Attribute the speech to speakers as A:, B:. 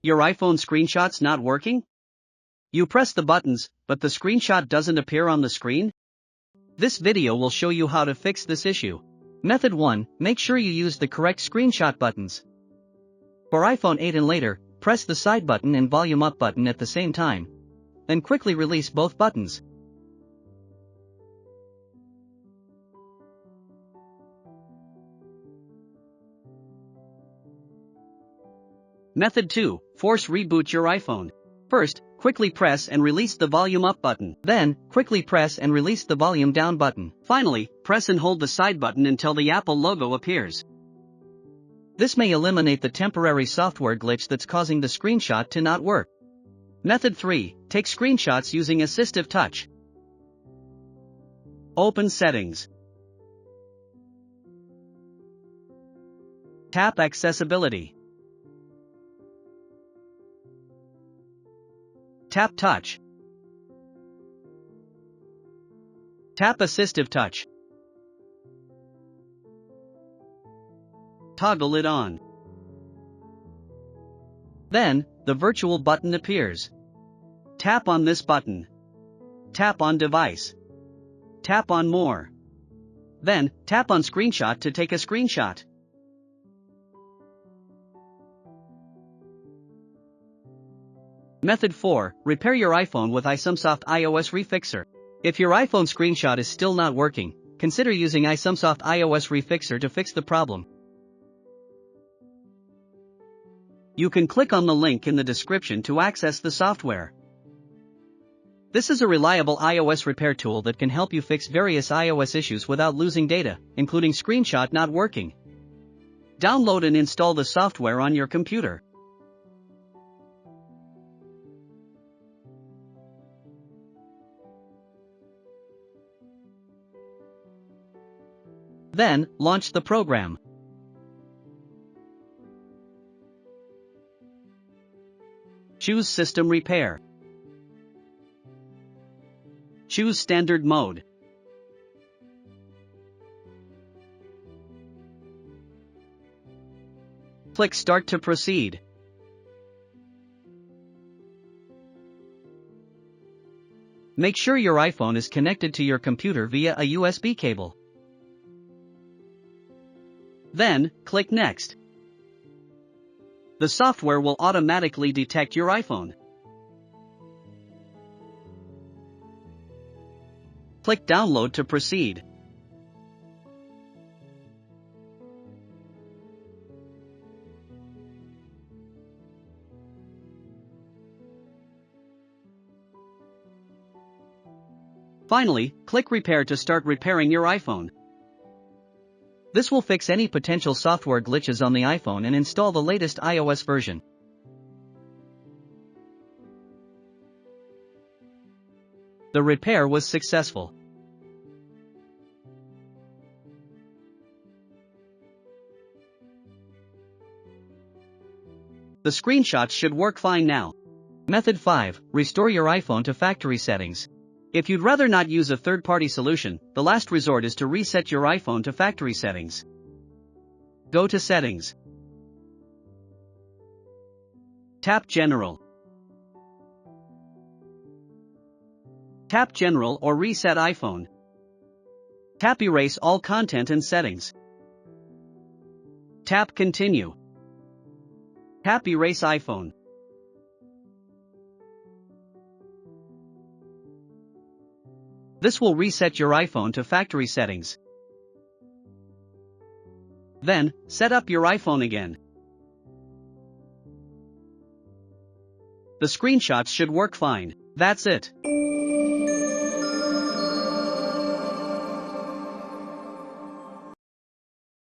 A: Your iPhone screenshot's not working? You press the buttons, but the screenshot doesn't appear on the screen? This video will show you how to fix this issue. Method 1. Make sure you use the correct screenshot buttons. For iPhone 8 and later, press the side button and volume up button at the same time. Then quickly release both buttons. Method 2. Force reboot your iPhone. First, quickly press and release the volume up button. Then, quickly press and release the volume down button. Finally, press and hold the side button until the Apple logo appears. This may eliminate the temporary software glitch that's causing the screenshot to not work. Method 3. Take screenshots using Assistive Touch. Open Settings. Tap Accessibility. Tap Touch. Tap Assistive Touch. Toggle it on. Then, the virtual button appears. Tap on this button. Tap on Device. Tap on More. Then, tap on Screenshot to take a screenshot. Method 4. Repair your iPhone with iSumsoft iOS Refixer. If your iPhone screenshot is still not working, consider using iSumsoft iOS Refixer to fix the problem. You can click on the link in the description to access the software. This is a reliable iOS repair tool that can help you fix various iOS issues without losing data, including screenshot not working. Download and install the software on your computer. Then, launch the program. Choose System Repair. Choose Standard Mode. Click Start to proceed. Make sure your iPhone is connected to your computer via a USB cable. Then, click Next. The software will automatically detect your iPhone. Click Download to proceed. Finally, click Repair to start repairing your iPhone. This will fix any potential software glitches on the iPhone and install the latest iOS version. The repair was successful. The screenshots should work fine now. Method 5. Restore your iPhone to factory settings. If you'd rather not use a third-party solution, the last resort is to reset your iPhone to factory settings. Go to Settings. Tap General. Tap General or Reset iPhone. Tap Erase all content and settings. Tap Continue. Tap Erase iPhone. This will reset your iPhone to factory settings. Then, set up your iPhone again. The screenshots should work fine. That's it.